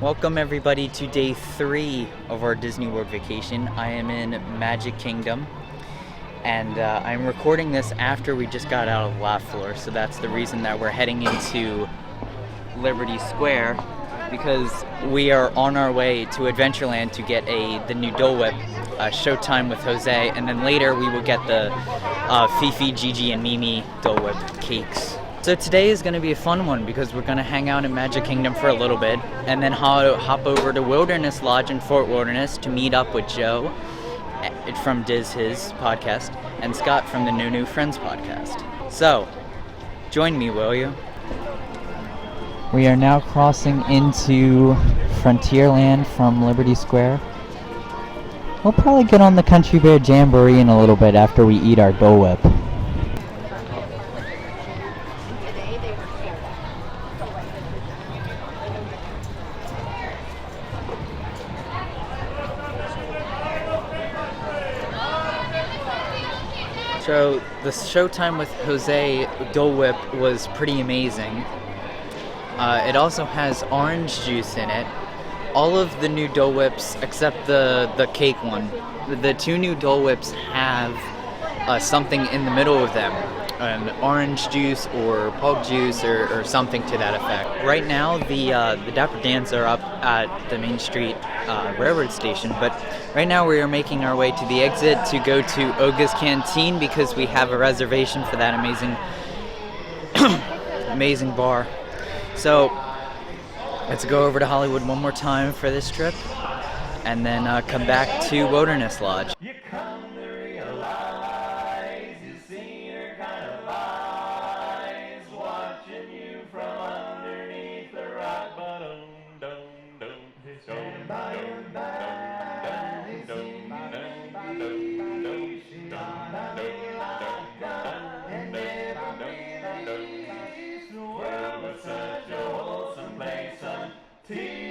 Welcome everybody to day 3 of our Disney World vacation. I am in Magic Kingdom, and I'm recording this after we just got out of La Fleur, so that's the reason that we're heading into Liberty Square, because we are on our way to Adventureland to get the new Dole Whip, Showtime with Jose, and then later we will get the Fifi, Gigi, and Mimi Dole Whip cakes. So today is going to be a fun one because we're going to hang out in Magic Kingdom for a little bit and then hop over to Wilderness Lodge in Fort Wilderness to meet up with Joe from Diz His podcast and Scott from the New Friends podcast. So, join me, will you? We are now crossing into Frontierland from Liberty Square. We'll probably get on the Country Bear Jamboree in a little bit after we eat our Dole Whip. So the Showtime with Jose Dole Whip was pretty amazing. It also has orange juice in it. All of the new Dole Whips, except the cake one, the 2 new Dole Whips have something in the middle of them, an orange juice or pulp juice or something to that effect. Right now, the Dapper Dans are up at the Main Street Railroad Station, but right now we are making our way to the exit to go to Oga's Canteen because we have a reservation for that amazing bar. So let's go over to Hollywood one more time for this trip and then come back to Wilderness Lodge. You come to realize you've seen her kind of eyes watching you from underneath the rock bottom. Stand by your back, she's gonna be locked up, and every place the world was such a wholesome place until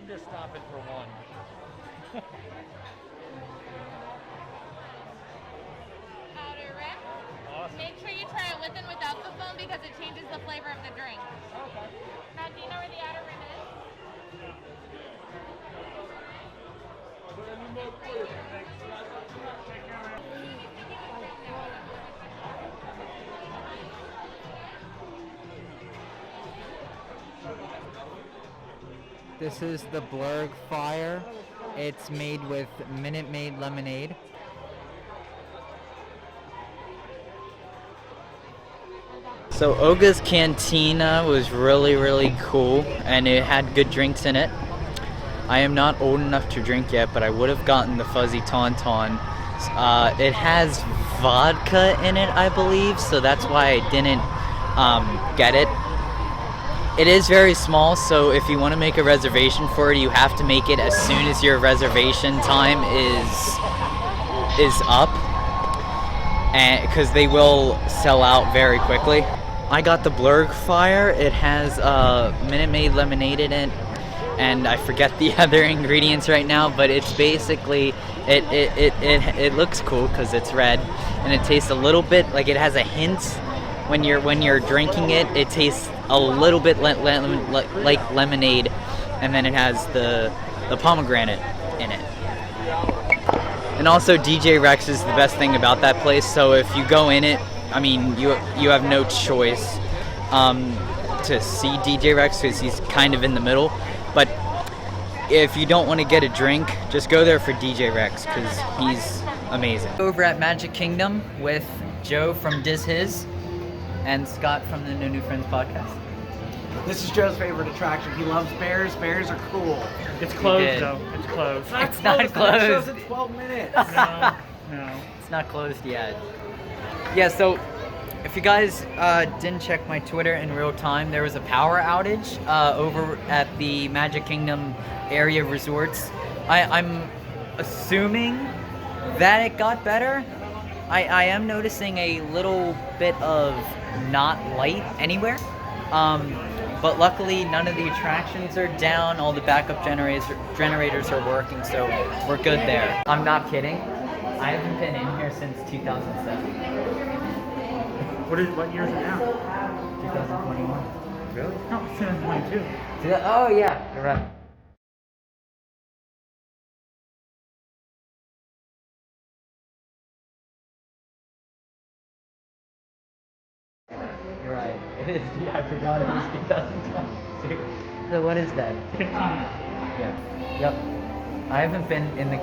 just stopping for one. Outer rim. Awesome. Make sure you try it with and without the foam because it changes the flavor of the drink. Okay. Now, do you know where the outer rim is? This is the Blurg Fire. It's made with Minute Maid lemonade. So Oga's Cantina was really cool, and it had good drinks in it. I am not old enough to drink yet, but I would have gotten the Fuzzy Tauntaun. It has vodka in it, I believe, so that's why I didn't get it. It is very small, so if you want to make a reservation for it, you have to make it as soon as your reservation time is up, and because they will sell out very quickly. I got the Blurg Fire. It has Minute Maid lemonade in it, and I forget the other ingredients right now, but it's basically it looks cool because it's red, and it tastes a little bit like it has a hint when you're drinking it. It tastes a little bit like lemonade, and then it has the pomegranate in it. And also DJ Rex is the best thing about that place, so if you go in it, I mean, you have no choice to see DJ Rex because he's kind of in the middle. But if you don't want to get a drink, just go there for DJ Rex because he's amazing. Over at Magic Kingdom with Joe from Diz His and Scott from the No New Friends podcast. This is Joe's favorite attraction. He loves bears. Bears are cool. It's closed though. It's closed. It's not That closed. show's in 12 minutes. No. It's not closed yet. Yeah, so if you guys didn't check my Twitter in real time, there was a power outage over at the Magic Kingdom area resorts. I'm assuming that it got better. I am noticing a little bit of not light anywhere. But luckily none of the attractions are down. All the backup generators are working, so we're good there. I'm not kidding. I haven't been in here since 2007. What year is it now? 2021. Really? No, it's 2022. Oh yeah, you're right. You're right. It is. Yeah, I forgot it was 2022. So what is that? Yeah. Yep. I haven't been in the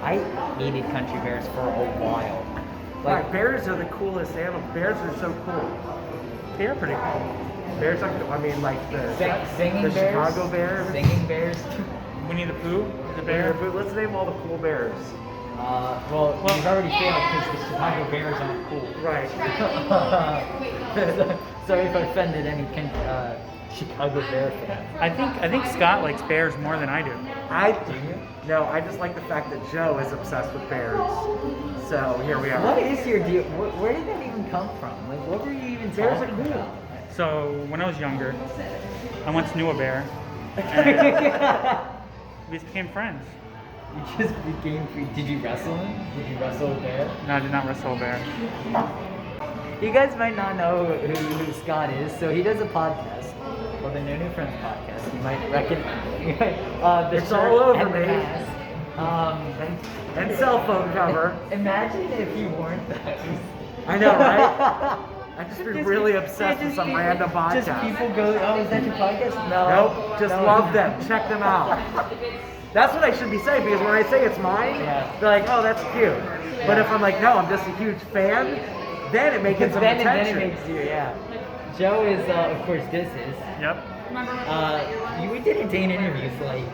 I hated country bears for a while. Like, bears are the coolest animal. Bears are so cool. They're pretty cool. Bears are, I mean, like the Singing the bears. Chicago bear. Singing bears. Winnie the Pooh, the bear. Let's name all the cool bears. Well, you've already failed because the Chicago Bears aren't cool. Right. Sorry if I offended any Chicago Bear fans. I think Scott likes bears more than I do. No, I just like the fact that Joe is obsessed with bears. So here we are. What is your deal? Where did that even come from? Like, what were you even Bears are talking cool. about? So when I was younger, I once knew a bear. We became friends. You just became free. Did you wrestle him? Did you wrestle a bear? No, I did not wrestle a bear. You guys might not know who Scott is, so he does a podcast called the No New Friends podcast. You might recognize the It's shirt all over and the me. mask. And cell phone cover. Imagine if you weren't those. I know, right? I just be really obsessed with some random podcast. Just people go, oh, is that your podcast? No. Nope, just love them. Check them out. That's what I should be saying, because when I say it's mine, Yeah. they're like, oh, that's cute. But if I'm like, no, I'm just a huge fan, then it makes it some then attention. it makes you, yeah. Joe is, of course, Diz His. Yep. We did a Dane interviews like,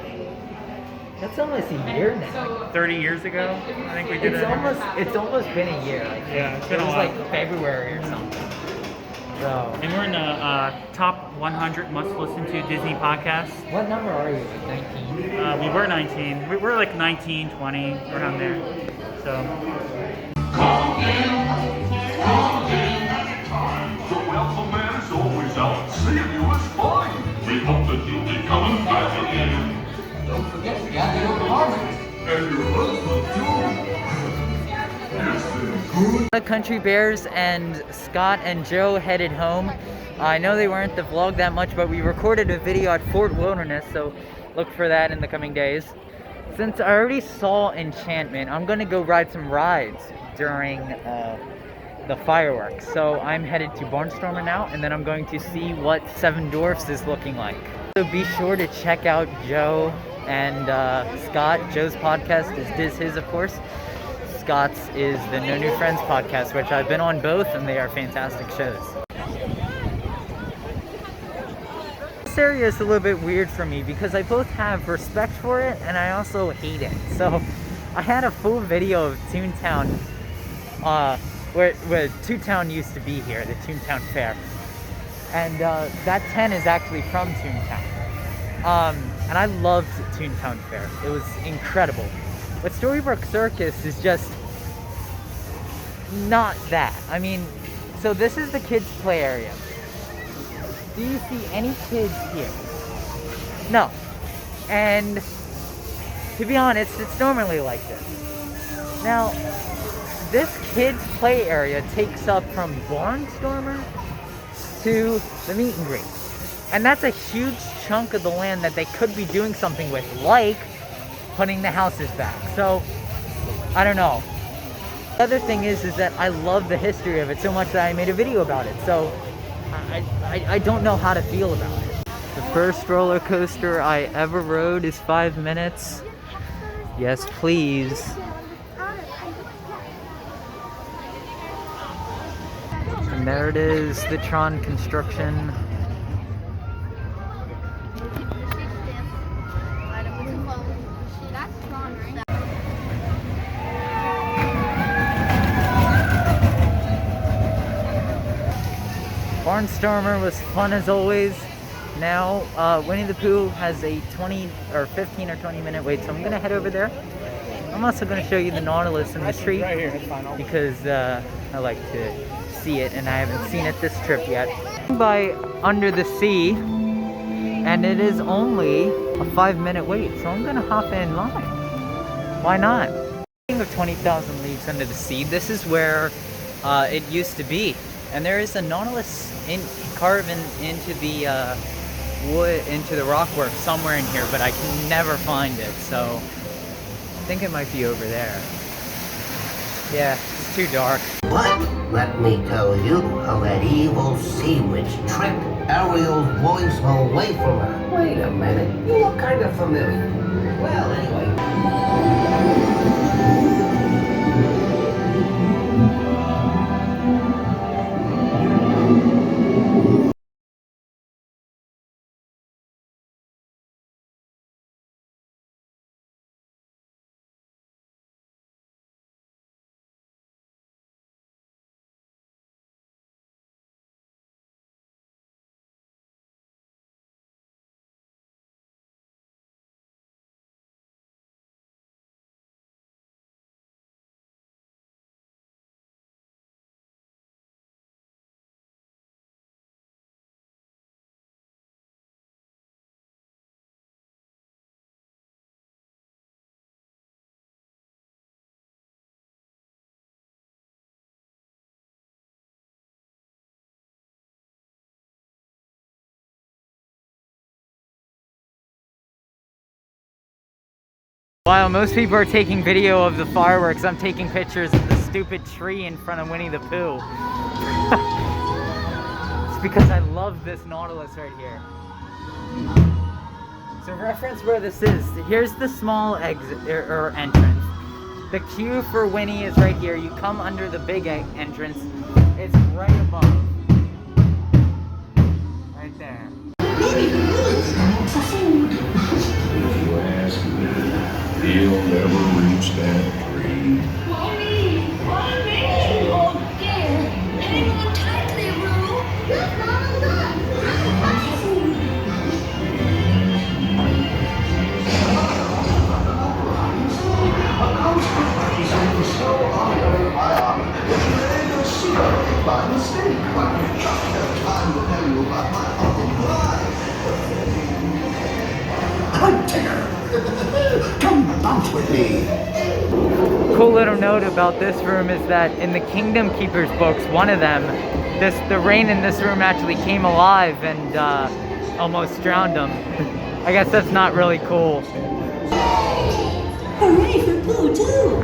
that's almost a year now. 30 years ago, I think we did it. It's almost been a year. I think. Yeah, it's been it a was while. like February or something. So, And we're in the top 100 must listen to Disney podcasts. what number are you? Like 19? We were 19. We were like 19, 20, around there. So. The welcome man is always out, seeing you is fine. We hope that you'll be coming back again. Country Bears and Scott and Joe headed home. I know they weren't the vlog that much, but we recorded a video at Fort Wilderness, so look for that in the coming days. Since I already saw Enchantment, I'm gonna go ride some rides during the fireworks. So I'm headed to Barnstormer now, and then I'm going to see what Seven Dwarfs is looking like. So be sure to check out Joe and Scott. Joe's podcast is Diz His, of course. Scott's is the No New Friends podcast, which I've been on both, and they are fantastic shows. This area is a little bit weird for me because I both have respect for it and I also hate it. So I had a full video of Toontown, where Toontown used to be here, the Toontown Fair. And that tent is actually from Toontown. And I loved Toontown Fair. It was incredible. But Storybrooke Circus is just not that. I mean, so this is the kids' play area. Do you see any kids here? No. And to be honest, it's normally like this. Now, this kids' play area takes up from Barnstormer to the meet and greet. And that's a huge chunk of the land that they could be doing something with, like putting the houses back. So, I don't know. The other thing is that I love the history of it so much that I made a video about it. So, I don't know how to feel about it. The first roller coaster I ever rode is 5 minutes. Yes, please. And there it is, the Tron construction. Barnstormer was fun as always. Now, Winnie the Pooh has a 15 or 20 minute wait, so I'm gonna head over there. I'm also gonna show you the Nautilus in the street because I like to see it, and I haven't seen it this trip yet. By Under the Sea, and it is only a 5 minute wait, so I'm gonna hop in line. Why not? Speaking of 20,000 Leagues Under the Sea, this is where it used to be. And there is a Nautilus carving into the wood, into the rockwork somewhere in here, but I can never find it, so I think it might be over there. Yeah, it's too dark. But let me tell you how that evil sea witch tricked Ariel's voice away from her. Wait a minute, you look kind of familiar. Well, anyway. While most people are taking video of the fireworks, I'm taking pictures of the stupid tree in front of Winnie the Pooh. It's because I love this Nautilus right here. So reference where this is. Here's the small exit or entrance. The queue for Winnie is right here. You come under the big entrance. It's right above. Right there. He'll never reach that tree. Mommy! Mommy! Oh dear! Anyone tightly, Roo? Good, Mom, good! By mistake, but we just have time to tell you about my Uncle Clyde. I'm Tigger. Come bounce walk with me. Cool little note about this room is that in the Kingdom Keepers books, one of them, the rain in this room actually came alive and almost drowned him. I guess that's not really cool. Hooray for Pooh, too!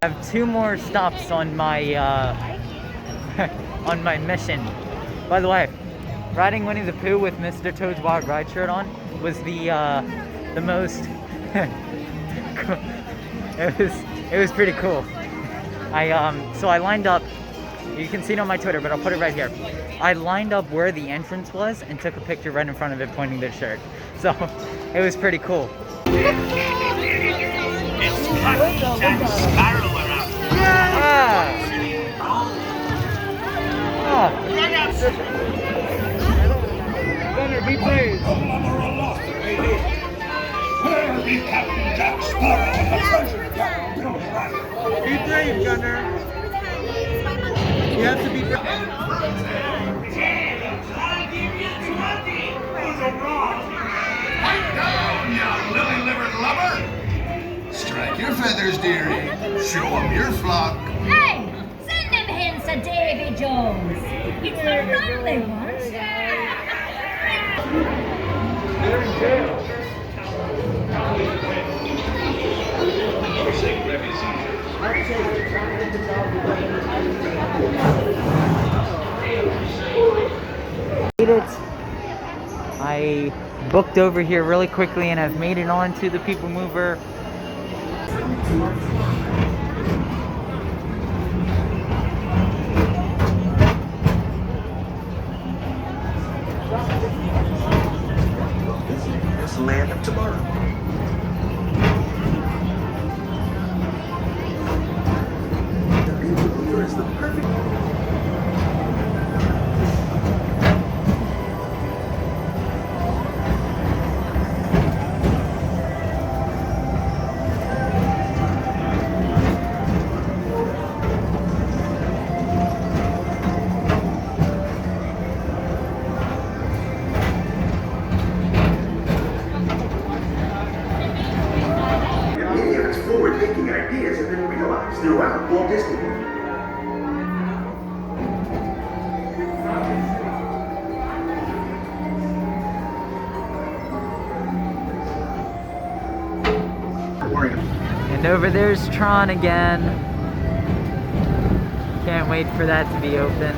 I have 2 more stops on my on my mission. By the way, riding Winnie the Pooh with Mr. Toad's Wild Ride shirt on was the most. it was pretty cool. So I lined up. You can see it on my Twitter, but I'll put it right here. I lined up where the entrance was and took a picture right in front of it, pointing to the shirt. So it was pretty cool. Gunner, be brave. Where be Captain Jack Sparrow and the treasure? Be brave, Gunner. You have to be brave. Pipe down, you lily-livered lubber! Strike your feathers, dearie. Show 'em your flock. Hey! Send them hens to Davy Jones! It's the run they want! Made it. I booked over here really quickly and I've made it onto the People Mover. It's the land of tomorrow. The People Mover is the perfect. Forward-thinking ideas have been realized throughout Walt Disney World. And over there's Tron again. Can't wait for that to be open.